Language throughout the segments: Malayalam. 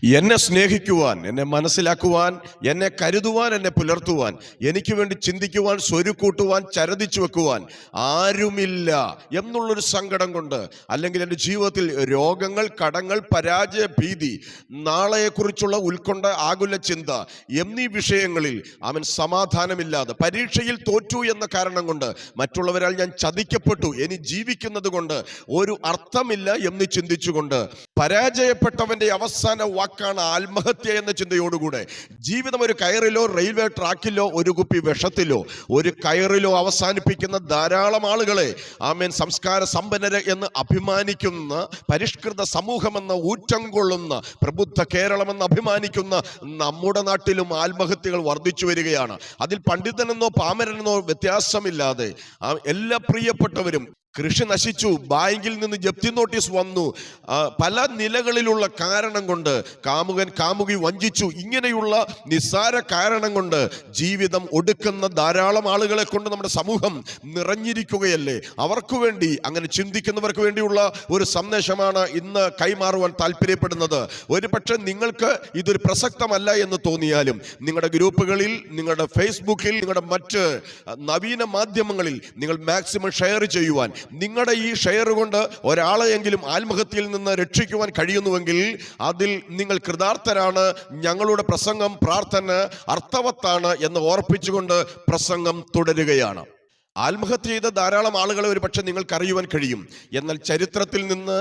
എന്നെ സ്നേഹിക്കുവാൻ, എന്നെ മനസ്സിലാക്കുവാൻ, എന്നെ കരുതുവാൻ, എന്നെ പുലർത്തുവാൻ, എനിക്ക് വേണ്ടി ചിന്തിക്കുവാൻ, സ്വരുക്കൂട്ടുവാൻ, ചരതിച്ചു വെക്കുവാൻ ആരുമില്ല എന്നുള്ളൊരു സങ്കടം കൊണ്ട്, അല്ലെങ്കിൽ എൻ്റെ ജീവിതത്തിൽ രോഗങ്ങൾ, കടങ്ങൾ, പരാജയ ഭീതി, നാളെയെക്കുറിച്ചുള്ള ഉത്കണ്ഠ, ആകുല ചിന്ത എന്നീ വിഷയങ്ങളിൽ അവൻ സമാധാനമില്ലാതെ, പരീക്ഷയിൽ തോറ്റു എന്ന കാരണം കൊണ്ട്, മറ്റുള്ളവരാൽ ഞാൻ ചതിക്കപ്പെട്ടു, ഇനി ജീവിക്കുന്നത് കൊണ്ട് ഒരു അർത്ഥമില്ല എന്ന് ചിന്തിച്ചുകൊണ്ട്, പരാജയപ്പെട്ടവന്റെ അവസാന വാക്കാണ് ആത്മഹത്യ എന്ന ചിന്തയോടുകൂടെ ജീവിതം ഒരു കയറിലോ, റെയിൽവേ ട്രാക്കിലോ, ഒരു കുപ്പി വിഷത്തിലോ, ഒരു കയറിലോ അവസാനിപ്പിക്കുന്ന ധാരാളം ആളുകളെ ആമേൻ സംസ്കാര സമ്പന്നര് എന്ന് അഭിമാനിക്കുന്ന, പരിഷ്കൃത സമൂഹമെന്ന ഊറ്റം കൊള്ളുന്ന, പ്രബുദ്ധ കേരളമെന്ന് അഭിമാനിക്കുന്ന നമ്മുടെ നാട്ടിലും ആത്മഹത്യകൾ വർദ്ധിച്ചു വരികയാണ്. അതിൽ പണ്ഡിതനെന്നോ പാമരനെന്നോ വ്യത്യാസമില്ലാതെ എല്ലാ പ്രിയപ്പെട്ടവരും, കൃഷി നശിച്ചു, ബാങ്കിൽ നിന്ന് ജപ്തി നോട്ടീസ് വന്നു, പല നിലകളിലുള്ള കാരണം കൊണ്ട് കാമുകൻ കാമുകി വഞ്ചിച്ചു, ഇങ്ങനെയുള്ള നിസ്സാര കാരണം കൊണ്ട് ജീവിതം ഒടുക്കുന്ന ധാരാളം ആളുകളെ കൊണ്ട് നമ്മുടെ സമൂഹം നിറഞ്ഞിരിക്കുകയല്ലേ. അവർക്ക് വേണ്ടി, അങ്ങനെ ചിന്തിക്കുന്നവർക്ക് വേണ്ടിയുള്ള ഒരു സന്ദേശമാണ് ഇന്ന് കൈമാറുവാൻ താല്പര്യപ്പെടുന്നത്. ഒരു പക്ഷേ നിങ്ങൾക്ക് ഇതൊരു പ്രസക്തമല്ല എന്ന് തോന്നിയാലും, നിങ്ങളുടെ ഗ്രൂപ്പുകളിൽ, നിങ്ങളുടെ ഫേസ്ബുക്കിൽ, നിങ്ങളുടെ മറ്റ് നവീന മാധ്യമങ്ങളിൽ നിങ്ങൾ മാക്സിമം ഷെയർ ചെയ്യുവാൻ, നിങ്ങളുടെ ഈ ഷെയർ കൊണ്ട് ഒരാളെയെങ്കിലും ആത്മഹത്യയിൽ നിന്ന് രക്ഷിക്കുവാൻ കഴിയുന്നുവെങ്കിൽ അതിൽ നിങ്ങൾ കൃതാർത്ഥരാണ്. ഞങ്ങളുടെ പ്രസംഗം, പ്രാർത്ഥന അർത്ഥവത്താണ് എന്ന് ഓർപ്പിച്ചുകൊണ്ട് പ്രസംഗം തുടരുകയാണ്. ആത്മഹത്യ ചെയ്ത ധാരാളം ആളുകളെ ഒരു പക്ഷെ നിങ്ങൾക്ക് അറിയുവാൻ കഴിയും. എന്നാൽ ചരിത്രത്തിൽ നിന്ന്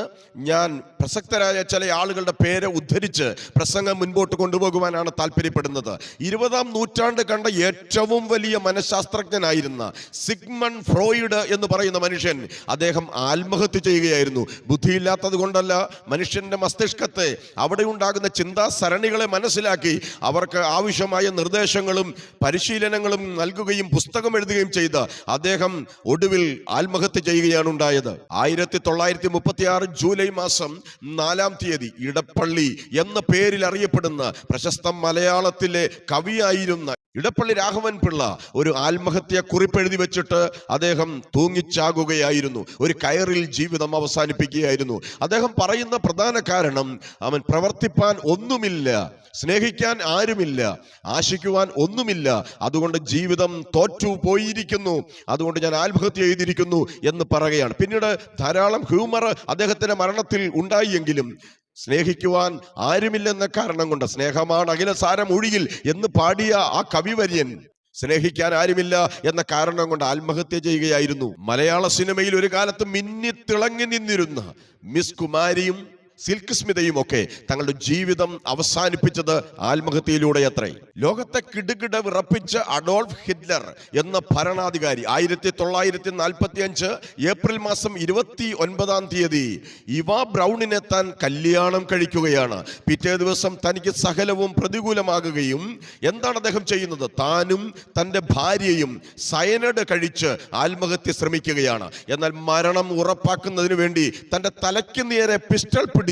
ഞാൻ പ്രസക്തരായ ചില ആളുകളുടെ പേര് ഉദ്ധരിച്ച് പ്രസംഗം മുൻപോട്ട് കൊണ്ടുപോകുവാനാണ് താല്പര്യപ്പെടുന്നത്. 20-ാം നൂറ്റാണ്ട് കണ്ട ഏറ്റവും വലിയ മനഃശാസ്ത്രജ്ഞനായിരുന്ന സിഗ്മണ്ട് ഫ്രോയിഡ് എന്ന് പറയുന്ന മനുഷ്യൻ, അദ്ദേഹം ആത്മഹത്യ ചെയ്യുകയായിരുന്നു. ബുദ്ധിയില്ലാത്തത് കൊണ്ടല്ല, മനുഷ്യന്റെ മസ്തിഷ്കത്തെ, അവിടെ ഉണ്ടാകുന്ന ചിന്താ സരണികളെ മനസ്സിലാക്കി അവർക്ക് ആവശ്യമായ നിർദ്ദേശങ്ങളും പരിശീലനങ്ങളും നൽകുകയും പുസ്തകം എഴുതുകയും ചെയ്ത അദ്ദേഹം ഒടുവിൽ ആത്മഹത്യ ചെയ്യുകയാണ് ഉണ്ടായത്. 1936 ജൂലൈ മാസം 4-ാം തീയതി ഇടപ്പള്ളി എന്ന പേരിൽ അറിയപ്പെടുന്ന പ്രശസ്ത മലയാളത്തിലെ കവിയായിരുന്ന ഇടപ്പള്ളി രാഘവൻ പിള്ള ഒരു ആത്മഹത്യ കുറിപ്പെഴുതി വെച്ചിട്ട് അദ്ദേഹം തൂങ്ങിച്ചാകുകയായിരുന്നു. ഒരു കയറിൽ ജീവിതം അവസാനിപ്പിക്കുകയായിരുന്നു. അദ്ദേഹം പറയുന്ന പ്രധാന കാരണം, അവൻ പ്രവർത്തിപ്പാൻ ഒന്നുമില്ല, സ്നേഹിക്കാൻ ആരുമില്ല, ആശിക്കുവാൻ ഒന്നുമില്ല, അതുകൊണ്ട് ജീവിതം തോറ്റു പോയിരിക്കുന്നു, അതുകൊണ്ട് ഞാൻ ആത്മഹത്യ ചെയ്തിരിക്കുന്നു എന്ന് പറയുകയാണ്. പിന്നീട് ധാരാളം ഹ്യൂമർ അദ്ദേഹത്തിന്റെ മരണത്തിൽ ഉണ്ടായെങ്കിലും സ്നേഹിക്കുവാൻ ആരുമില്ലെന്ന കാരണം കൊണ്ട്, സ്നേഹമാണ് അഖിലസാരം ഒഴിയിൽ എന്ന് പാടിയ ആ കവിവര്യൻ സ്നേഹിക്കാൻ ആരുമില്ല എന്ന കാരണം കൊണ്ട് ആത്മഹത്യ ചെയ്യുകയായിരുന്നു. മലയാള സിനിമയിൽ ഒരു കാലത്ത് മിന്നിത്തിളങ്ങി നിന്നിരുന്ന മിസ് കുമാരിയും സിൽക്ക് സ്മിതയും ഒക്കെ തങ്ങളുടെ ജീവിതം അവസാനിപ്പിച്ചത് ആത്മഹത്യയിലൂടെ അത്രേ. ലോകത്തെ കിടുകിട വിറപ്പിച്ച അഡോൾഫ് ഹിറ്റ്ലർ എന്ന ഭരണാധികാരി 1945 ഏപ്രിൽ മാസം 29-ാം തീയതി ഇവ ബ്രൗണിനെ താൻ കല്യാണം കഴിക്കുകയാണ്. പിറ്റേ ദിവസം തനിക്ക് സകലവും പ്രതികൂലമാകുകയും എന്താണ് അദ്ദേഹം ചെയ്യുന്നത്? താനും തൻ്റെ ഭാര്യയും സയനൈഡ് കഴിച്ച് ആത്മഹത്യ ശ്രമിക്കുകയാണ്. എന്നാൽ മരണം ഉറപ്പാക്കുന്നതിന് വേണ്ടി തൻ്റെ തലയ്ക്ക് നേരെ പിസ്റ്റൾ പിടിച്ച്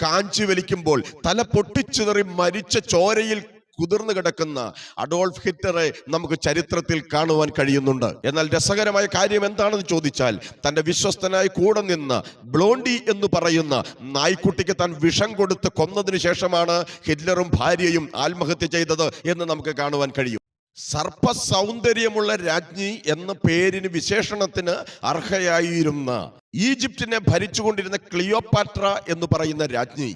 കാഞ്ചി വലിക്കുമ്പോൾ തല പൊട്ടിച്ചിതറി മരിച്ച ചോരയിൽ കുതിർന്നു കിടക്കുന്ന അഡോൾഫ് ഹിറ്റ്ലറെ നമുക്ക് ചരിത്രത്തിൽ കാണുവാൻ കഴിയുന്നുണ്ട്. എന്നാൽ രസകരമായ കാര്യം എന്താണെന്ന് ചോദിച്ചാൽ, തന്റെ വിശ്വസ്തനായി കൂടെ നിന്ന് ബ്ലോണ്ടി എന്ന് പറയുന്ന നായ്ക്കുട്ടിക്ക് താൻ വിഷം കൊടുത്ത് കൊന്നതിന് ശേഷമാണ് ഹിറ്റ്ലറും ഭാര്യയും ആത്മഹത്യ ചെയ്തത് എന്ന് നമുക്ക് കാണുവാൻ കഴിയും. സർപ്പ സൗന്ദര്യമുള്ള രാജ്ഞി എന്ന പേരിന്, വിശേഷണത്തിന് അർഹയായിരുന്ന ഈജിപ്തിനെ ഭരിച്ചുകൊണ്ടിരുന്ന ക്ലിയോപാട്ര എന്ന് പറയുന്ന രാജ്ഞി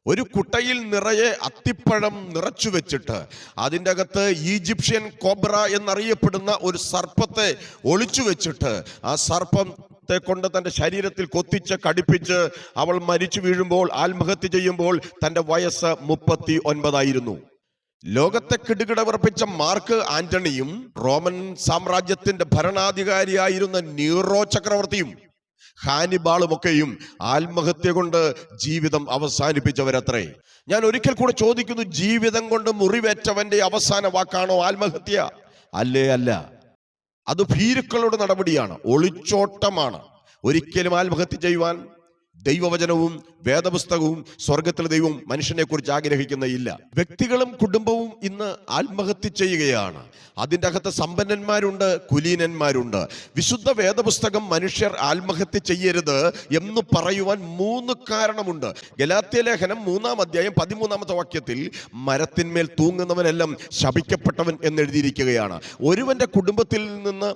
ഒരു കുട്ടയിൽ നിറയെ അത്തിപ്പഴം നിറച്ചു വെച്ചിട്ട് അതിൻ്റെ അകത്ത് ഈജിപ്ഷ്യൻ കോബ്ര എന്നറിയപ്പെടുന്ന ഒരു സർപ്പത്തെ ഒളിച്ചു വെച്ചിട്ട് ആ സർപ്പത്തെ കൊണ്ട് തൻ്റെ ശരീരത്തിൽ കൊത്തിച്ച് കടിപ്പിച്ച് അവൾ മരിച്ചു വീഴുമ്പോൾ, ആത്മഹത്യ ചെയ്യുമ്പോൾ തൻ്റെ വയസ്സ് 39 ആയിരുന്നു. ലോകത്തെ കിടുകിട വിറപ്പിച്ച മാർക്ക് ആന്റണിയും റോമൻ സാമ്രാജ്യത്തിന്റെ ഭരണാധികാരിയായിരുന്ന നീറോ ചക്രവർത്തിയും ഹാനിബാളുമൊക്കെയും ആത്മഹത്യ കൊണ്ട് ജീവിതം അവസാനിപ്പിച്ചവരത്രേ. ഞാൻ ഒരിക്കൽ കൂടെ ചോദിക്കുന്നു, ജീവിതം കൊണ്ട് മുറിവേറ്റവന്റെ അവസാന വാക്കാണോ ആത്മഹത്യ? അല്ലേ, അല്ല. അത് ഭീരുക്കളുടെ നടപടിയാണ്, ഒളിച്ചോട്ടമാണ്. ഒരിക്കലും ആത്മഹത്യ ചെയ്യുവാൻ ദൈവവചനവും വേദപുസ്തകവും സ്വർഗത്തിലെ ദൈവവും മനുഷ്യനെ കുറിച്ച് ആഗ്രഹിക്കുന്നയില്ല. വ്യക്തികളും കുടുംബവും ഇന്ന് ആത്മഹത്യ ചെയ്യുകയാണ്. അതിൻ്റെ അകത്ത് സമ്പന്നന്മാരുണ്ട്, കുലീനന്മാരുണ്ട്. വിശുദ്ധ വേദപുസ്തകം മനുഷ്യർ ആത്മഹത്യ ചെയ്യരുത് എന്ന് പറയുവാൻ 3 കാരണമുണ്ട്. ഗലാത്യ ലേഖനം 3-ാം അധ്യായം 13-ാമത്തെ വാക്യത്തിൽ മരത്തിന്മേൽ തൂങ്ങുന്നവനെല്ലാം ശപിക്കപ്പെട്ടവൻ എന്നെഴുതിയിരിക്കുകയാണ്. ഒരുവന്റെ കുടുംബത്തിൽ നിന്ന്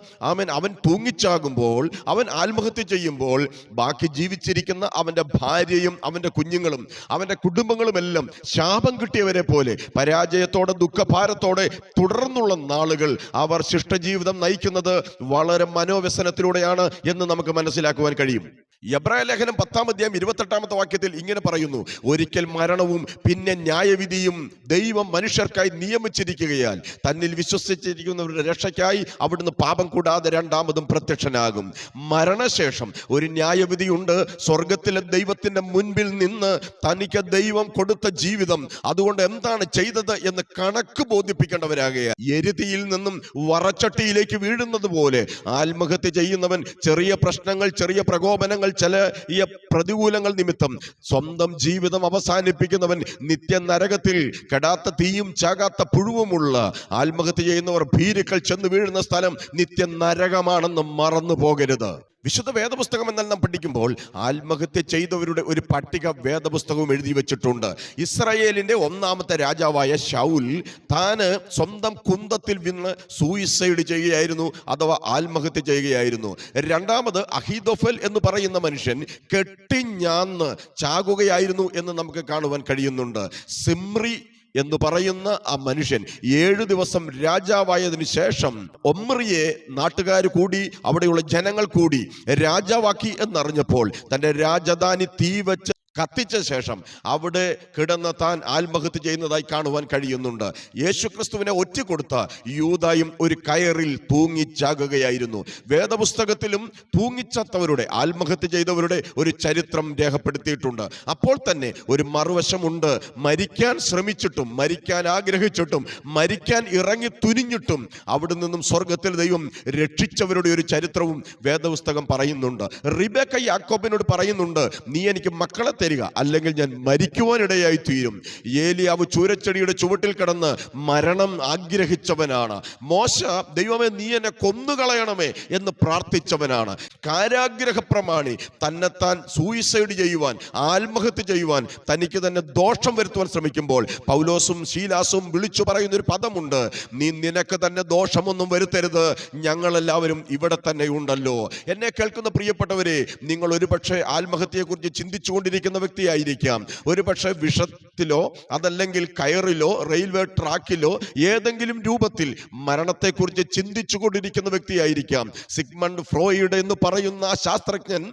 അവൻ തൂങ്ങിച്ചാകുമ്പോൾ, അവൻ ആത്മഹത്യ ചെയ്യുമ്പോൾ, ബാക്കി ജീവിച്ചിരിക്കുന്ന അവന്റെ ഭാര്യയും അവന്റെ കുഞ്ഞുങ്ങളും അവന്റെ കുടുംബങ്ങളുമെല്ലാം ശാപം കിട്ടിയവരെ പോലെ പരാജയത്തോടെ ദുഃഖഭാരത്തോടെ തുടർന്നുള്ള നാളുകൾ അവർ ശിഷ്ടജീവിതം നയിക്കുന്നത് വളരെ മനോവ്യസനത്തിലൂടെയാണ് എന്ന് നമുക്ക് മനസ്സിലാക്കുവാൻ കഴിയും. എബ്രായ ലേഖനം 10-ാം അധ്യായം 28-ാമത്തെ വാക്യത്തിൽ ഇങ്ങനെ പറയുന്നു: ഒരിക്കൽ മരണവും പിന്നെ ന്യായവിധിയും ദൈവം മനുഷ്യർക്കായി നിയമിച്ചിരിക്കുകയാൽ തന്നിൽ വിശ്വസിച്ചിരിക്കുന്നവരുടെ രക്ഷയ്ക്കായി അവിടുന്ന് പാപം കൂടാതെ രണ്ടാമതും പ്രത്യക്ഷനാകും. മരണശേഷം ഒരു ന്യായവിധിയുണ്ട്. സ്വർഗത്തിലെ ദൈവത്തിന്റെ മുൻപിൽ നിന്ന് തനിക്ക് ദൈവം കൊടുത്ത ജീവിതം, അതുകൊണ്ട് എന്താണ് ചെയ്തത് എന്ന് കണക്ക് ബോധിപ്പിക്കേണ്ടവരാകുക. എരുതിയിൽ നിന്നും വറച്ചട്ടിയിലേക്ക് വീഴുന്നത് പോലെ ആത്മഹത്യ ചെയ്യുന്നവൻ ചെറിയ പ്രശ്നങ്ങൾ, ചെറിയ പ്രകോപനങ്ങൾ, ചില ഈ പ്രതികൂലങ്ങൾ നിമിത്തം സ്വന്തം ജീവിതം അവസാനിപ്പിക്കുന്നവൻ നിത്യ നരകത്തിൽ കെടാത്ത തീയും ചാകാത്ത പുഴുവുമുള്ള ആത്മഹത്യ ചെയ്യുന്നവർ ഭീരുക്കൾ ചെന്ന് വീഴുന്ന സ്ഥലം നിത്യ നരകമാണെന്ന് മറന്നു പോകരുത്. വിശുദ്ധ വേദപുസ്തകം എന്നാൽ നാം പഠിക്കുമ്പോൾ ആത്മഹത്യ ചെയ്തവരുടെ ഒരു പട്ടിക വേദപുസ്തകവും എഴുതി വെച്ചിട്ടുണ്ട്. ഇസ്രായേലിന്റെ 1-ാമത്തെ രാജാവായ ശൗൽ താന് സ്വന്തം കുന്തത്തിൽ വീണ് സൂയിസൈഡ് ചെയ്യുകയായിരുന്നു, അഥവാ ആത്മഹത്യ ചെയ്യുകയായിരുന്നു. 2-ാമത് അഹീതോഫൽ എന്ന് പറയുന്ന മനുഷ്യൻ കെട്ടിഞ്ഞാന്ന് ചാകുകയായിരുന്നു എന്ന് നമുക്ക് കാണുവാൻ കഴിയുന്നുണ്ട്. സിമ്രി എന്ന് പറയുന്ന ആ മനുഷ്യൻ 7 ദിവസം രാജാവായതിനു ശേഷം ഒമ്രിയെ നാട്ടുകാർ കൂടി, അവിടെയുള്ള ജനങ്ങൾ കൂടി രാജാവാക്കി എന്നറിഞ്ഞപ്പോൾ തൻ്റെ രാജധാനി തീ വെച്ച് കത്തിച്ച ശേഷം അവിടെ കിടന്ന് താൻ ആത്മഹത്യ ചെയ്യുന്നതായി കാണുവാൻ കഴിയുന്നുണ്ട്. യേശുക്രിസ്തുവിനെ ഒറ്റുകൊടുത്ത യൂദായും ഒരു കയറിൽ തൂങ്ങിച്ചാകുകയായിരുന്നു. വേദപുസ്തകത്തിലും തൂങ്ങിച്ചത്തവരുടെ, ആത്മഹത്യ ചെയ്തവരുടെ ഒരു ചരിത്രം രേഖപ്പെടുത്തിയിട്ടുണ്ട്. അപ്പോൾ തന്നെ ഒരു മറുവശമുണ്ട്. മരിക്കാൻ ശ്രമിച്ചിട്ടും, മരിക്കാൻ ആഗ്രഹിച്ചിട്ടും, മരിക്കാൻ ഇറങ്ങി തുനിഞ്ഞിട്ടും അവിടെ നിന്നും സ്വർഗത്തിൽ ദൈവം രക്ഷിച്ചവരുടെ ഒരു ചരിത്രവും വേദപുസ്തകം പറയുന്നുണ്ട്. റിബേക്ക യാക്കോബിനോട് പറയുന്നുണ്ട്, നീ എനിക്ക് മക്കളെ തരിക, അല്ലെങ്കിൽ ഞാൻ മരിക്കുവാനിടയായി തീരും. ഏലിയാവ് ചൂരച്ചെടിയുടെ ചുവട്ടിൽ കിടന്ന് മരണം ആഗ്രഹിച്ചവനാണ്. മോശ, ദൈവമേ നീ എന്നെ കൊന്നുകളയണമേ എന്ന് പ്രാർത്ഥിച്ചവനാണ്. കാരാഗ്രഹ പ്രമാണി തന്നെത്താൻ സൂയിസൈഡ് ചെയ്യുവാൻ, ആത്മഹത്യ ചെയ്യുവാൻ, തനിക്ക് തന്നെ ദോഷം വരുത്തുവാൻ ശ്രമിക്കുമ്പോൾ പൗലോസും ശീലാസും വിളിച്ചു പറയുന്ന ഒരു പദമുണ്ട്: നീ നിനക്ക് തന്നെ ദോഷമൊന്നും വരുത്തരുത്, ഞങ്ങളെല്ലാവരും ഇവിടെ തന്നെ ഉണ്ടല്ലോ. എന്നെ കേൾക്കുന്ന പ്രിയപ്പെട്ടവരെ, നിങ്ങൾ ഒരുപക്ഷെ ആത്മഹത്യയെക്കുറിച്ച് ചിന്തിച്ചുകൊണ്ടിരിക്കുന്ന വ്യക്തിയായിരിക്കാം. ഒരുപക്ഷെ വിഷത്തിലോ അതല്ലെങ്കിൽ കയറിലോ റെയിൽവേ ട്രാക്കിലോ ഏതെങ്കിലും രൂപത്തിൽ മരണത്തെക്കുറിച്ച് ചിന്തിച്ചു കൊണ്ടിരിക്കുന്ന വ്യക്തിയായിരിക്കാം. സിഗ്മണ്ട് ഫ്രോയിഡ് എന്ന് പറയുന്ന ശാസ്ത്രജ്ഞൻ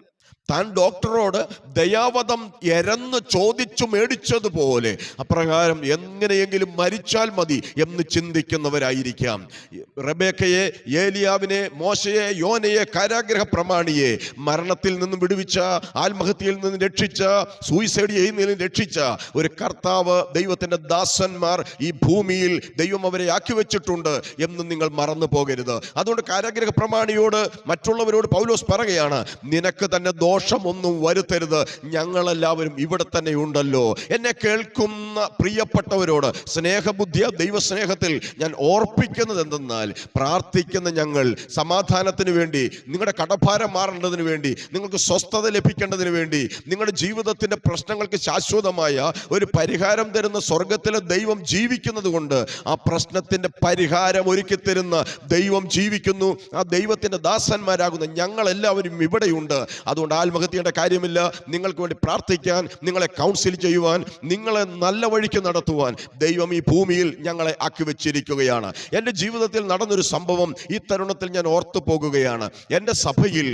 താൻ ഡോക്ടറോട് ദയാവധം എരന്ന് ചോദിച്ചു മേടിച്ചതുപോലെ അപ്രകാരം എങ്ങനെയെങ്കിലും മരിച്ചാൽ മതി എന്ന് ചിന്തിക്കുന്നവരായിരിക്കാം. റബേക്കയെ, ഏലിയാവിനെ, മോശയെ, യോനയെ, കാരാഗ്രഹ പ്രമാണിയെ മരണത്തിൽ നിന്നും വിടുവിച്ച, ആത്മഹത്യയിൽ നിന്നും രക്ഷിച്ച, സൂയിസൈഡ് ചെയ്യുന്നതിൽ നിന്നും രക്ഷിച്ച ഒരു കർത്താവ്, ദൈവത്തിന്റെ ദാസന്മാർ ഈ ഭൂമിയിൽ ദൈവം അവരെ ആക്കി വെച്ചിട്ടുണ്ട് എന്ന് നിങ്ങൾ മറന്നു പോകരുത്. അതുകൊണ്ട് കാരാഗ്രഹ പ്രമാണിയോട്, മറ്റുള്ളവരോട് പൗലോസ് പറയുകയാണ്, നിനക്ക് തന്നെ ദോഷമൊന്നും വരുത്തരുത്, ഞങ്ങളെല്ലാവരും ഇവിടെ തന്നെ ഉണ്ടല്ലോ. എന്നെ കേൾക്കുന്ന പ്രിയപ്പെട്ടവരോട് സ്നേഹബുദ്ധിയ ദൈവസ്നേഹത്തിൽ ഞാൻ ഓർപ്പിക്കുന്നത് എന്തെന്നാൽ, പ്രാർത്ഥിക്കുന്ന ഞങ്ങൾ സമാധാനത്തിന് വേണ്ടി, നിങ്ങളുടെ കടഭാരം മാറേണ്ടതിന് വേണ്ടി, നിങ്ങൾക്ക് സ്വസ്ഥത ലഭിക്കേണ്ടതിന് വേണ്ടി, നിങ്ങളുടെ ജീവിതത്തിന്റെ പ്രശ്നങ്ങൾക്ക് ശാശ്വതമായ ഒരു പരിഹാരം തരുന്ന സ്വർഗത്തിലെ ദൈവം ജീവിക്കുന്നത് കൊണ്ട് ആ പ്രശ്നത്തിന്റെ പരിഹാരം ഒരുക്കി തരുന്ന ദൈവം ജീവിക്കുന്നു. ആ ദൈവത്തിന്റെ ദാസന്മാരാകുന്ന ഞങ്ങളെല്ലാവരും ഇവിടെയുണ്ട്. അതുകൊണ്ട് ആത്മഹത്യയുടെ കാര്യമില്ല. നിങ്ങൾക്ക് വേണ്ടി പ്രാർത്ഥിക്കാൻ, നിങ്ങളെ കൗൺസിൽ ചെയ്യുവാൻ, നിങ്ങളെ നല്ല വഴിക്ക് നടത്തുവാൻ ദൈവം ഈ ഭൂമിയിൽ ഞങ്ങളെ ആക്കി വെച്ചിരിക്കുകയാണ്. എൻ്റെ ജീവിതത്തിൽ നടന്നൊരു സംഭവം ഈ തരുണത്തിൽ ഞാൻ ഓർത്തു പോകുകയാണ്. എൻ്റെ സഭയിൽ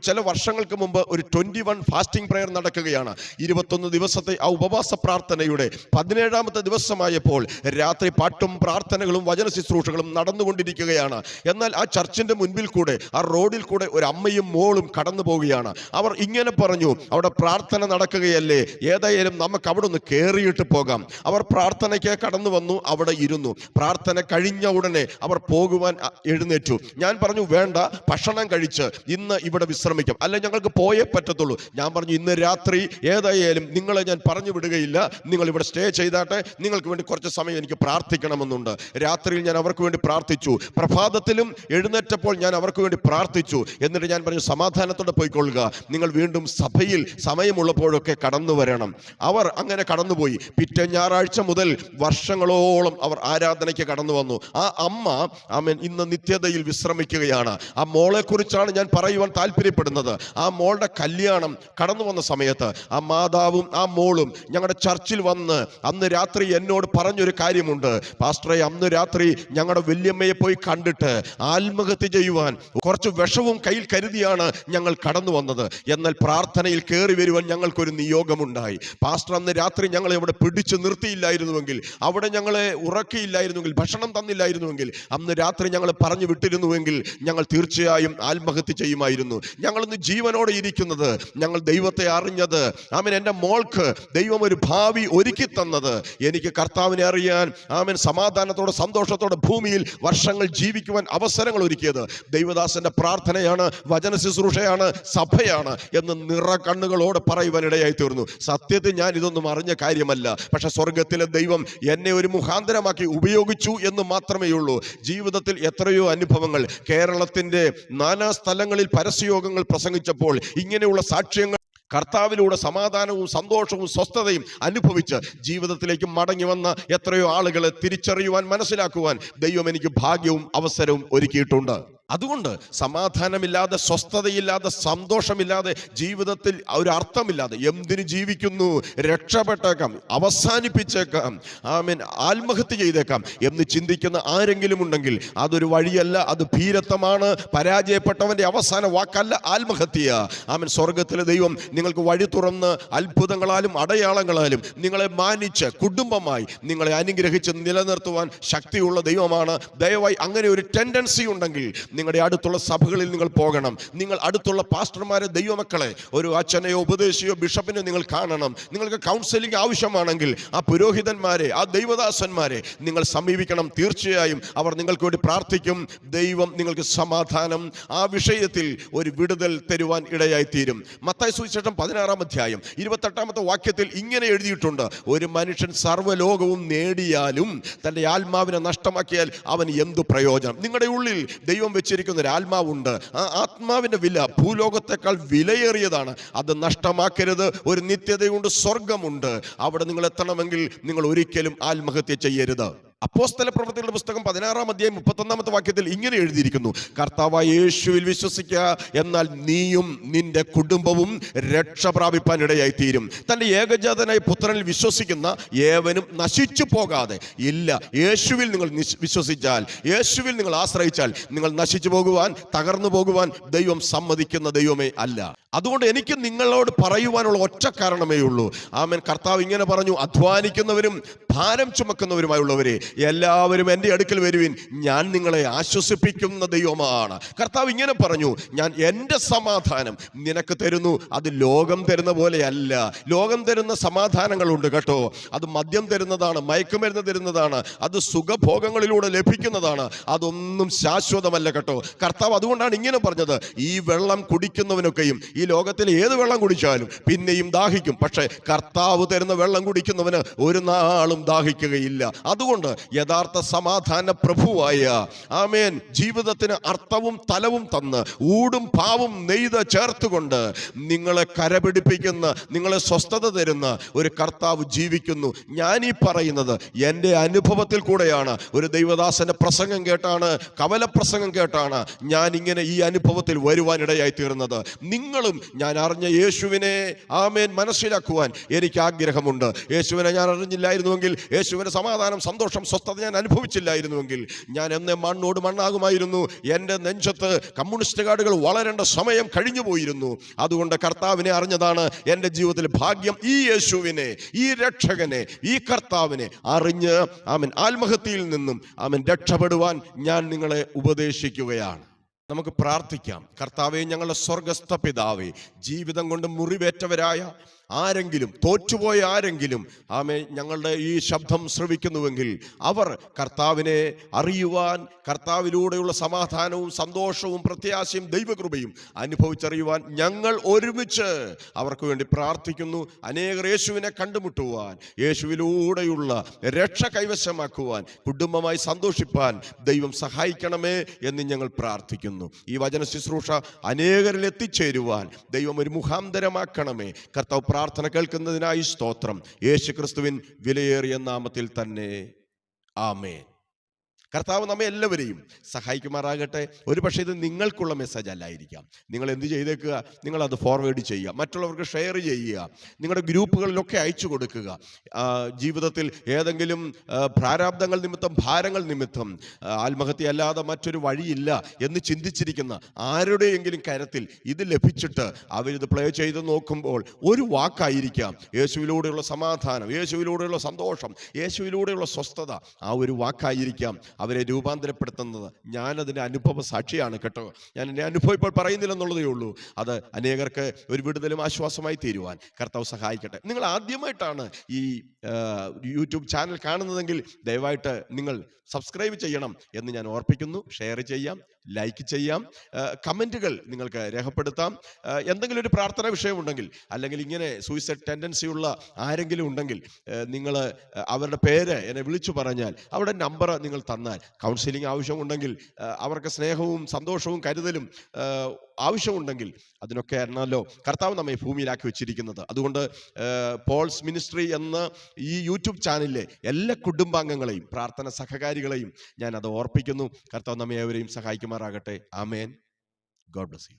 ചില വർഷങ്ങൾക്ക് മുമ്പ് ഒരു 21 ഫാസ്റ്റിംഗ് പ്രയർ നടക്കുകയാണ്. 21 ദിവസത്തെ ആ ഉപവാസ പ്രാർത്ഥനയുടെ 17ാമത്തെ ദിവസമായപ്പോൾ രാത്രി പാട്ടും പ്രാർത്ഥനകളും വചന ശുശ്രൂഷകളും നടന്നുകൊണ്ടിരിക്കുകയാണ്. എന്നാൽ ആ ചർച്ചിന്റെ മുൻപിൽ കൂടെ, ആ റോഡിൽ കൂടെ ഒരു അമ്മയും മോളും കടന്നു പോവുകയാണ്. അവർ ഇങ്ങനെ പറഞ്ഞു, അവിടെ പ്രാർത്ഥന നടക്കുകയല്ലേ, ഏതായാലും നമുക്ക് അവിടെ ഒന്ന് കയറിയിട്ട് പോകാം. അവർ പ്രാർത്ഥനയ്ക്ക് കടന്നു വന്നു, അവിടെ ഇരുന്നു. പ്രാർത്ഥന കഴിഞ്ഞ ഉടനെ അവർ പോകുവാൻ എഴുന്നേറ്റു. ഞാൻ പറഞ്ഞു, വേണ്ട, ഭക്ഷണം കഴിച്ച് ഇന്ന് ഇവിടെ വിശ്രമിക്കാം, അല്ല ഞങ്ങൾക്ക് പോയേ പറ്റത്തുള്ളൂ. ഞാൻ പറഞ്ഞു, ഇന്ന് രാത്രി ഏതായാലും നിങ്ങളെ ഞാൻ പറഞ്ഞു വിടുകയില്ല, നിങ്ങൾ ഇവിടെ സ്റ്റേ ചെയ്താട്ടെ, നിങ്ങൾക്ക് വേണ്ടി കുറച്ച് സമയം എനിക്ക് പ്രാർത്ഥിക്കണമെന്നുണ്ട്. രാത്രിയിൽ ഞാൻ അവർക്ക് വേണ്ടി പ്രാർത്ഥിച്ചു. പ്രഭാതത്തിലും എഴുന്നേറ്റപ്പോൾ ഞാൻ അവർക്ക് വേണ്ടി പ്രാർത്ഥിച്ചു. എന്നിട്ട് ഞാൻ പറഞ്ഞു, സമാധാനത്തോടെ പോയിക്കൊള്ളുക, നിങ്ങൾ വീണ്ടും സഭയിൽ സമയമുള്ളപ്പോഴൊക്കെ കടന്നു വരണം. അവർ അങ്ങനെ കടന്നുപോയി. പിറ്റേ ഞായറാഴ്ച മുതൽ വർഷങ്ങളോളം അവർ ആരാധനയ്ക്ക് കടന്നു വന്നു. ആ അമ്മ ഇന്ന് നിത്യതയിൽ വിശ്രമിക്കുകയാണ്. ആ മോളെ കുറിച്ചാണ് ഞാൻ പറയുവാൻ താല്പര്യപ്പെടുന്നത്. ആ മോളുടെ കല്യാണം കടന്നു വന്ന സമയത്ത് ആ മാതാവും ആ മോളും ഞങ്ങളുടെ ചർച്ചിൽ വന്ന് അന്ന് രാത്രി എന്നോട് പറഞ്ഞൊരു കാര്യമുണ്ട്. പാസ്റ്ററെ, അന്ന് രാത്രി ഞങ്ങളുടെ വല്യമ്മയെ പോയി കണ്ടിട്ട് ആത്മഹത്യ ചെയ്യുവാൻ കുറച്ച് വിഷവും കയ്യിൽ കരുതിയാണ് ഞങ്ങൾ കടന്നു വന്നത്. എന്നാൽ പ്രാർത്ഥനയിൽ കയറി വരുവാൻ ഞങ്ങൾക്കൊരു നിയോഗമുണ്ടായി. പാസ്റ്റർ, അന്ന് രാത്രി ഞങ്ങളെ ഇവിടെ പിടിച്ചു നിർത്തിയില്ലായിരുന്നുവെങ്കിൽ, അവിടെ ഞങ്ങളെ ഉറക്കിയില്ലായിരുന്നുവെങ്കിൽ, ഭക്ഷണം തന്നില്ലായിരുന്നുവെങ്കിൽ, അന്ന് രാത്രി ഞങ്ങൾ പറഞ്ഞു വിട്ടിരുന്നുവെങ്കിൽ ഞങ്ങൾ തീർച്ചയായും ആത്മഹത്യ ചെയ്യുമായിരുന്നു. ഞങ്ങളിന്ന് ജീവനോടെ ഇരിക്കുന്നത്, ഞങ്ങൾ ദൈവത്തെ അറിഞ്ഞത്, എൻ്റെ മോൾക്ക് ദൈവം ഒരു ഭാവി ഒരുക്കി തന്നത്, എനിക്ക് കർത്താവിനെ അറിയാൻ സമാധാനത്തോടെ സന്തോഷത്തോടെ ഭൂമിയിൽ വർഷങ്ങൾ ജീവിക്കുവാൻ അവസരങ്ങൾ ഒരുക്കിയത് ദൈവദാസന്റെ പ്രാർത്ഥനയാണ്, വചന ശുശ്രൂഷയാണ്, സഭയാണ് എന്ന് നിറ കണ്ണുകളോടെ പറയുവാൻ ഇടയായി തീർന്നു. സത്യത്തിൽ ഞാൻ ഇതൊന്നും അറിഞ്ഞ കാര്യമല്ല. പക്ഷെ സ്വർഗത്തിലെ ദൈവം എന്നെ ഒരു മുഖാന്തരമാക്കി ഉപയോഗിച്ചു എന്ന് മാത്രമേ ഉള്ളൂ. ജീവിതത്തിൽ എത്രയോ അനുഭവങ്ങൾ, കേരളത്തിന്റെ നാനാ സ്ഥലങ്ങളിൽ പരസ്യയോഗങ്ങൾ പ്രസംഗിച്ചപ്പോൾ ഇങ്ങനെയുള്ള സാക്ഷ്യങ്ങൾ കർത്താവിലൂടെ സമാധാനവും സന്തോഷവും സ്വസ്ഥതയും അനുഭവിച്ച് ജീവിതത്തിലേക്ക് മടങ്ങി വന്ന എത്രയോ ആളുകളെ തിരിച്ചറിയുവാൻ, മനസ്സിലാക്കുവാൻ ദൈവം എനിക്ക് ഭാഗ്യവും അവസരവും ഒരുക്കിയിട്ടുണ്ട്. അതുകൊണ്ട് സമാധാനമില്ലാതെ, സ്വസ്ഥതയില്ലാതെ, സന്തോഷമില്ലാതെ, ജീവിതത്തിൽ ഒരു അർത്ഥമില്ലാതെ എന്തിനു ജീവിക്കുന്നു, രക്ഷപ്പെട്ടേക്കാം, അവസാനിപ്പിച്ചേക്കാം, ആത്മഹത്യ ചെയ്തേക്കാം എന്ന് ചിന്തിക്കുന്ന ആരെങ്കിലും ഉണ്ടെങ്കിൽ അതൊരു വഴിയല്ല, അത് ഭീരത്വമാണ്. പരാജയപ്പെട്ടവന്റെ അവസാന വാക്കല്ല ആത്മഹത്യ. സ്വർഗത്തിലെ ദൈവം നിങ്ങൾക്ക് വഴി തുറന്ന് അത്ഭുതങ്ങളാലും അടയാളങ്ങളാലും നിങ്ങളെ മാനിച്ച് കുടുംബമായി നിങ്ങളെ അനുഗ്രഹിച്ച് നിലനിർത്തുവാൻ ശക്തിയുള്ള ദൈവമാണ്. ദയവായി അങ്ങനെ ഒരു ടെൻഡൻസി ഉണ്ടെങ്കിൽ നിങ്ങളുടെ അടുത്തുള്ള സഭകളിൽ നിങ്ങൾ പോകണം. നിങ്ങൾ അടുത്തുള്ള പാസ്റ്റർമാരെ, ദൈവമക്കളെ, ഒരു അച്ഛനെയോ ഉപദേശിയോ ബിഷപ്പിനെയോ നിങ്ങൾ കാണണം. നിങ്ങൾക്ക് കൗൺസിലിംഗ് ആവശ്യമാണെങ്കിൽ ആ പുരോഹിതന്മാരെ, ആ ദൈവദാസന്മാരെ നിങ്ങൾ സമീപിക്കണം. തീർച്ചയായും അവർ നിങ്ങൾക്ക് വേണ്ടി പ്രാർത്ഥിക്കും. ദൈവം നിങ്ങൾക്ക് സമാധാനം, ആ വിഷയത്തിൽ ഒരു വിടുതൽ തരുവാൻ ഇടയായി തീരും. മത്തായി സുവിശേഷം 16-ാം അധ്യായം 28-ാമത്തെ വാക്യത്തിൽ ഇങ്ങനെ എഴുതിയിട്ടുണ്ട്, ഒരു മനുഷ്യൻ സർവ്വലോകവും നേടിയാലും തൻ്റെ ആത്മാവിനെ നഷ്ടമാക്കിയാൽ അവൻ എന്തു പ്രയോജനം? നിങ്ങളുടെ ഉള്ളിൽ ദൈവം വെച്ചിരിക്കുന്ന ഒരു ആത്മാവുണ്ട്. ആ ആത്മാവിന്റെ വില ഭൂലോകത്തെക്കാൾ വിലയേറിയതാണ്. അത് നഷ്ടമാക്കരുത്. ഒരു നിത്യതയുണ്ട്, സ്വർഗമുണ്ട്. അവിടെ നിങ്ങൾ എത്തണമെങ്കിൽ നിങ്ങൾ ഒരിക്കലും ആത്മഹത്യ ചെയ്യരുത്. അപ്പോസ്തല പ്രവൃത്തികളുടെ പുസ്തകം 16-ാം അധ്യായം 31-ാമത്തെ വാക്യത്തിൽ ഇങ്ങനെ എഴുതിയിരിക്കുന്നു, കർത്താവായ യേശുവിൽ വിശ്വസിക്കുക, എന്നാൽ നീയും നിന്റെ കുടുംബവും രക്ഷ പ്രാപിപ്പാൻ ഇടയായി തീരും. തന്റെ ഏകജാതനായ പുത്രനിൽ വിശ്വസിക്കുന്ന ഏവനും നശിച്ചു പോകാതെ ഇല്ല. യേശുവിൽ നിങ്ങൾ വിശ്വസിച്ചാൽ, യേശുവിൽ നിങ്ങൾ ആശ്രയിച്ചാൽ നിങ്ങൾ നശിച്ചു പോകുവാൻ, തകർന്നു പോകുവാൻ ദൈവം സമ്മതിക്കുന്ന ദൈവമേ അല്ല. അതുകൊണ്ട് എനിക്ക് നിങ്ങളോട് പറയുവാനുള്ള ഒറ്റ കാരണമേ ഉള്ളൂ. കർത്താവ് ഇങ്ങനെ പറഞ്ഞു, അധ്വാനിക്കുന്നവരും ഭാരം ചുമക്കുന്നവരുമായുള്ളവരെ എല്ലാവരും എൻ്റെ അടുക്കൽ വരുവിൻ, ഞാൻ നിങ്ങളെ ആശ്വസിപ്പിക്കുന്ന ദൈവമാണ്. കർത്താവ് ഇങ്ങനെ പറഞ്ഞു, ഞാൻ എൻ്റെ സമാധാനം നിനക്ക് തരുന്നു. അത് ലോകം തരുന്ന പോലെയല്ല. ലോകം തരുന്ന സമാധാനങ്ങളുണ്ട് കേട്ടോ. അത് മദ്യം തരുന്നതാണ്, മയക്കുമരുന്ന് തരുന്നതാണ്, അത് സുഖഭോഗങ്ങളിലൂടെ ലഭിക്കുന്നതാണ്. അതൊന്നും ശാശ്വതമല്ല കേട്ടോ. കർത്താവ് അതുകൊണ്ടാണ് ഇങ്ങനെ പറഞ്ഞത്, ഈ വെള്ളം കുടിക്കുന്നവനൊക്കെയും, ഈ ലോകത്തിൽ ഏത് വെള്ളം കുടിച്ചാലും പിന്നെയും ദാഹിക്കും, പക്ഷെ കർത്താവ് തരുന്ന വെള്ളം കുടിക്കുന്നവന് ഒരു നാളും ദാഹിക്കുകയില്ല. അതുകൊണ്ട് യഥാർത്ഥ സമാധാന പ്രഭുവായ ജീവിതത്തിന് അർത്ഥവും തലവും തന്ന് ഊടും പാവും നെയ്ത് ചേർത്തുകൊണ്ട് നിങ്ങളെ കരപിടിപ്പിക്കുന്ന, നിങ്ങളെ സ്വസ്ഥത തരുന്ന ഒരു കർത്താവ് ജീവിക്കുന്നു. ഞാൻ ഈ പറയുന്നത് എൻ്റെ അനുഭവത്തിൽ കൂടെയാണ്. ഒരു ദൈവദാസന്റെ പ്രസംഗം കേട്ടാണ്, കവലപ്രസംഗം കേട്ടാണ് ഞാൻ ഇങ്ങനെ ഈ അനുഭവത്തിൽ വരുവാനിടയായി തീർന്നത്. നിങ്ങളും ഞാൻ അറിഞ്ഞ യേശുവിനെ മനസ്സിലാക്കുവാൻ എനിക്ക് ആഗ്രഹമുണ്ട്. യേശുവിനെ ഞാൻ അറിഞ്ഞില്ലായിരുന്നുവെങ്കിൽ, യേശുവിന്റെ സമാധാനം, സന്തോഷം, സ്വസ്ഥത ഞാൻ അനുഭവിച്ചില്ലായിരുന്നുവെങ്കിൽ ഞാൻ എന്നെ മണ്ണോട് മണ്ണാകുമായിരുന്നു. എൻ്റെ നെഞ്ചത്ത് കമ്മ്യൂണിസ്റ്റ് കാർഡുകൾ വളരേണ്ട സമയം കഴിഞ്ഞു പോയിരുന്നു. അതുകൊണ്ട് കർത്താവിനെ അറിഞ്ഞതാണ് എൻ്റെ ജീവിതത്തിൽ ഭാഗ്യം. ഈ യേശുവിനെ, ഈ രക്ഷകനെ, ഈ കർത്താവിനെ അറിഞ്ഞ് ആത്മഹത്യയിൽ നിന്നും രക്ഷപ്പെടുവാൻ ഞാൻ നിങ്ങളെ ഉപദേശിക്കുകയാണ്. നമുക്ക് പ്രാർത്ഥിക്കാം. കർത്താവേ, ഞങ്ങളുടെ സ്വർഗസ്ഥ പിതാവേ, ജീവിതം കൊണ്ട് മുറിവേറ്റവരായ ആരെങ്കിലും, തോറ്റുപോയ ആരെങ്കിലും ഞങ്ങളുടെ ഈ ശബ്ദം ശ്രവിക്കുന്നുവെങ്കിൽ അവർ കർത്താവിനെ അറിയുവാൻ, കർത്താവിലൂടെയുള്ള സമാധാനവും സന്തോഷവും പ്രത്യാശയും ദൈവകൃപയും അനുഭവിച്ചറിയുവാൻ ഞങ്ങൾ ഒരുമിച്ച് അവർക്ക് വേണ്ടി പ്രാർത്ഥിക്കുന്നു. അനേകർ യേശുവിനെ കണ്ടുമുട്ടുവാൻ, യേശുവിലൂടെയുള്ള രക്ഷ കൈവശമാക്കുവാൻ, കുടുംബമായി സന്തോഷിപ്പാൻ ദൈവം സഹായിക്കണമേ എന്ന് ഞങ്ങൾ പ്രാർത്ഥിക്കുന്നു. ഈ വചന ശുശ്രൂഷ അനേകരിൽ എത്തിച്ചേരുവാൻ ദൈവം ഒരു മുഖാന്തരമാക്കണമേ. കർത്താവ് പ്രാർത്ഥന കേൾക്കുന്നതിനായി സ്തോത്രം. യേശുക്രിസ്തുവിൻ വിലയേറിയ നാമത്തിൽ തന്നെ ആമേൻ. കർത്താവ് നമ്മെ എല്ലാവരെയും സഹായിക്കുമാറാകട്ടെ. ഒരു പക്ഷേ ഇത് നിങ്ങൾക്കുള്ള മെസ്സേജ് അല്ലായിരിക്കാം. നിങ്ങൾ എന്ത് ചെയ്തേക്കുക, നിങ്ങളത് ഫോർവേഡ് ചെയ്യുക, മറ്റുള്ളവർക്ക് ഷെയർ ചെയ്യുക, നിങ്ങളുടെ ഗ്രൂപ്പുകളിലൊക്കെ അയച്ചു കൊടുക്കുക. ജീവിതത്തിൽ ഏതെങ്കിലും പ്രാരാബ്ദങ്ങൾ നിമിത്തം, ഭാരങ്ങൾ നിമിത്തം ആത്മഹത്യ അല്ലാതെ മറ്റൊരു വഴിയില്ല എന്ന് ചിന്തിച്ചിരിക്കുന്ന ആരുടെയെങ്കിലും കരത്തിൽ ഇത് ലഭിച്ചിട്ട് അവരിത് പ്ലേ ചെയ്ത് നോക്കുമ്പോൾ ഒരു വാക്കായിരിക്കാം യേശുവിലൂടെയുള്ള സമാധാനം, യേശുവിലൂടെയുള്ള സന്തോഷം, യേശുവിലൂടെയുള്ള സ്വസ്ഥത. ആ ഒരു വാക്കായിരിക്കാം അവരെ രൂപാന്തരപ്പെടുത്തുന്നത്. ഞാനതിൻ്റെ അനുഭവ സാക്ഷിയാണ് കേട്ടോ. ഞാൻ എൻ്റെ അനുഭവം ഇപ്പോൾ പറയുന്നില്ലെന്നുള്ളതേ ഉള്ളൂ. അത് അനേകർക്ക് ഒരു വിടുതലും ആശ്വാസമായി തീരുവാൻ കർത്താവ് സഹായിക്കട്ടെ. നിങ്ങൾ ആദ്യമായിട്ടാണ് ഈ യൂട്യൂബ് ചാനൽ കാണുന്നതെങ്കിൽ ദയവായിട്ട് നിങ്ങൾ സബ്സ്ക്രൈബ് ചെയ്യണം എന്ന് ഞാൻ ഓർപ്പിക്കുന്നു. ഷെയർ ചെയ്യാം, ലൈക്ക് ചെയ്യാം, കമൻറ്റുകൾ നിങ്ങൾക്ക് രേഖപ്പെടുത്താം. എന്തെങ്കിലും ഒരു പ്രാർത്ഥന വിഷയമുണ്ടെങ്കിൽ, അല്ലെങ്കിൽ ഇങ്ങനെ സൂയിസൈഡ് ടെൻഡൻസി ഉള്ള ആരെങ്കിലും ഉണ്ടെങ്കിൽ നിങ്ങൾ അവരുടെ പേര് എന്നെ വിളിച്ചു പറഞ്ഞാൽ, അവരുടെ നമ്പർ നിങ്ങൾ തന്നാൽ, കൗൺസിലിംഗ് ആവശ്യമുണ്ടെങ്കിൽ, അവർക്ക് സ്നേഹവും സന്തോഷവും കരുതലും ആവശ്യമുണ്ടെങ്കിൽ, അതിനൊക്കെ ആണല്ലോ കർത്താവ് നമ്മെ ഭൂമിയിലാക്കി വെച്ചിരിക്കുന്നത്. അതുകൊണ്ട് പോൾസ് മിനിസ്ട്രി എന്ന ഈ യൂട്യൂബ് ചാനലിലെ എല്ലാ കുടുംബാംഗങ്ങളെയും, പ്രാർത്ഥന സഹകാരികളെയും ഞാൻ അത് ഓർപ്പിക്കുന്നു. കർത്താവ് നമ്മെ ഏവരെയും സഹായിക്കുമാറാകട്ടെ. ആമേൻ. God bless U.